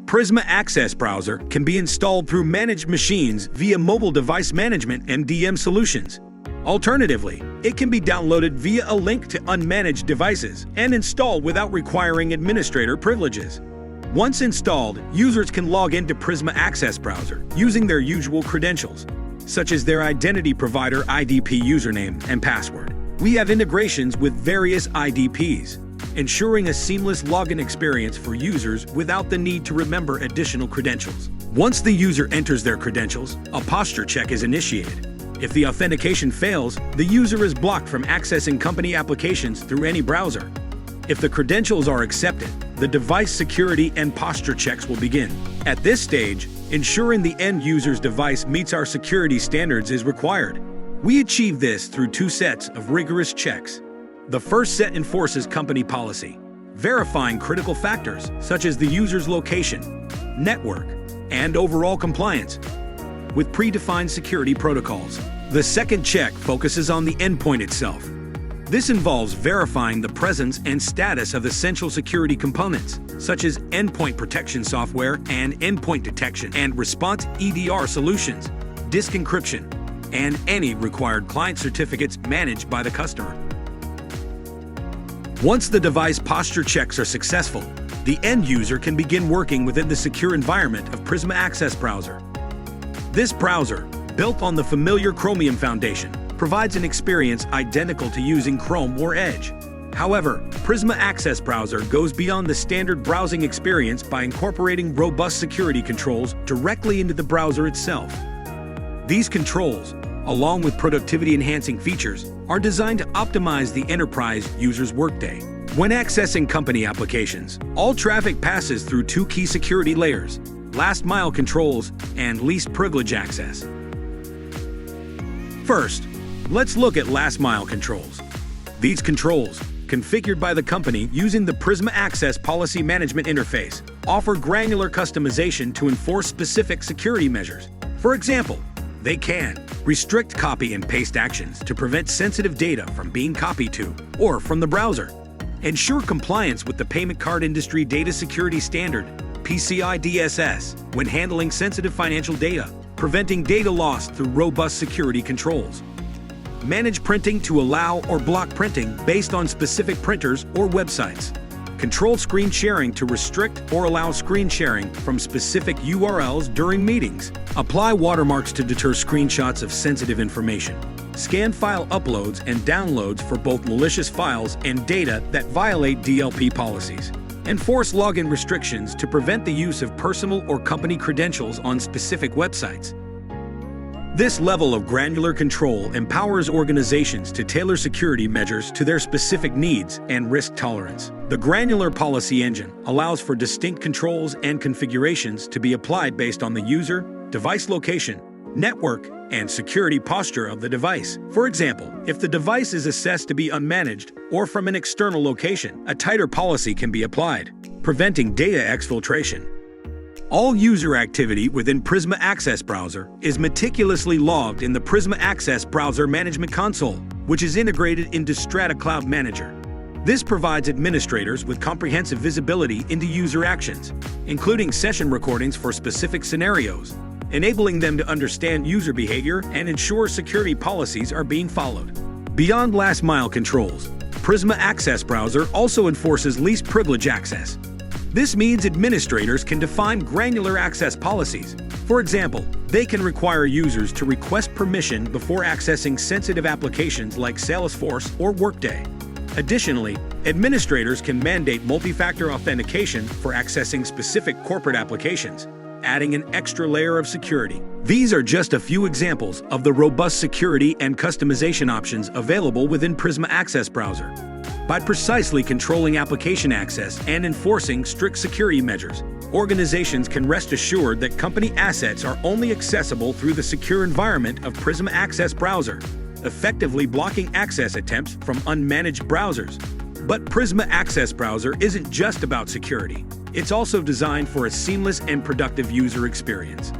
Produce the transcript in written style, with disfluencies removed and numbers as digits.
Prisma Access Browser can be installed through managed machines via Mobile Device Management (MDM) solutions. Alternatively, it can be downloaded via a link to unmanaged devices and installed without requiring administrator privileges. Once installed, users can log into Prisma Access Browser using their usual credentials, such as their identity provider IDP username and password. We have integrations with various IDPs, ensuring a seamless login experience for users without the need to remember additional credentials. Once the user enters their credentials, a posture check is initiated. If the authentication fails, the user is blocked from accessing company applications through any browser. If the credentials are accepted, the device security and posture checks will begin. At this stage, ensuring the end user's device meets our security standards is required. We achieve this through two sets of rigorous checks. The first set enforces company policy, verifying critical factors such as the user's location, network, and overall compliance with predefined security protocols. The second check focuses on the endpoint itself. This involves verifying the presence and status of essential security components, such as endpoint protection software and endpoint detection and response EDR solutions, disk encryption, and any required client certificates managed by the customer. Once the device posture checks are successful, the end user can begin working within the secure environment of Prisma Access Browser. This browser, built on the familiar Chromium foundation, provides an experience identical to using Chrome or Edge. However, Prisma Access Browser goes beyond the standard browsing experience by incorporating robust security controls directly into the browser itself. These controls, along with productivity-enhancing features, are designed to optimize the enterprise user's workday. When accessing company applications, all traffic passes through two key security layers: last-mile controls and least privilege access. First, let's look at last-mile controls. These controls, configured by the company using the Prisma Access Policy Management Interface, offer granular customization to enforce specific security measures. For example, they can restrict copy and paste actions to prevent sensitive data from being copied to or from the browser, ensure compliance with the Payment Card Industry Data Security Standard (PCI DSS) when handling sensitive financial data, preventing data loss through robust security controls. Manage printing to allow or block printing based on specific printers or websites. Control screen sharing to restrict or allow screen sharing from specific URLs during meetings. Apply watermarks to deter screenshots of sensitive information. Scan file uploads and downloads for both malicious files and data that violate DLP policies. Enforce login restrictions to prevent the use of personal or company credentials on specific websites. This level of granular control empowers organizations to tailor security measures to their specific needs and risk tolerance. The granular policy engine allows for distinct controls and configurations to be applied based on the user, device location, network, and security posture of the device. For example, if the device is assessed to be unmanaged or from an external location, a tighter policy can be applied, preventing data exfiltration. All user activity within Prisma Access Browser is meticulously logged in the Prisma Access Browser Management Console, which is integrated into Strata Cloud Manager. This provides administrators with comprehensive visibility into user actions, including session recordings for specific scenarios, enabling them to understand user behavior and ensure security policies are being followed. Beyond last-mile controls, Prisma Access Browser also enforces least privilege access. This means administrators can define granular access policies. For example, they can require users to request permission before accessing sensitive applications like Salesforce or Workday. Additionally, administrators can mandate multi-factor authentication for accessing specific corporate applications, adding an extra layer of security. These are just a few examples of the robust security and customization options available within Prisma Access Browser. By precisely controlling application access and enforcing strict security measures, organizations can rest assured that company assets are only accessible through the secure environment of Prisma Access Browser, effectively blocking access attempts from unmanaged browsers. But Prisma Access Browser isn't just about security. It's also designed for a seamless and productive user experience.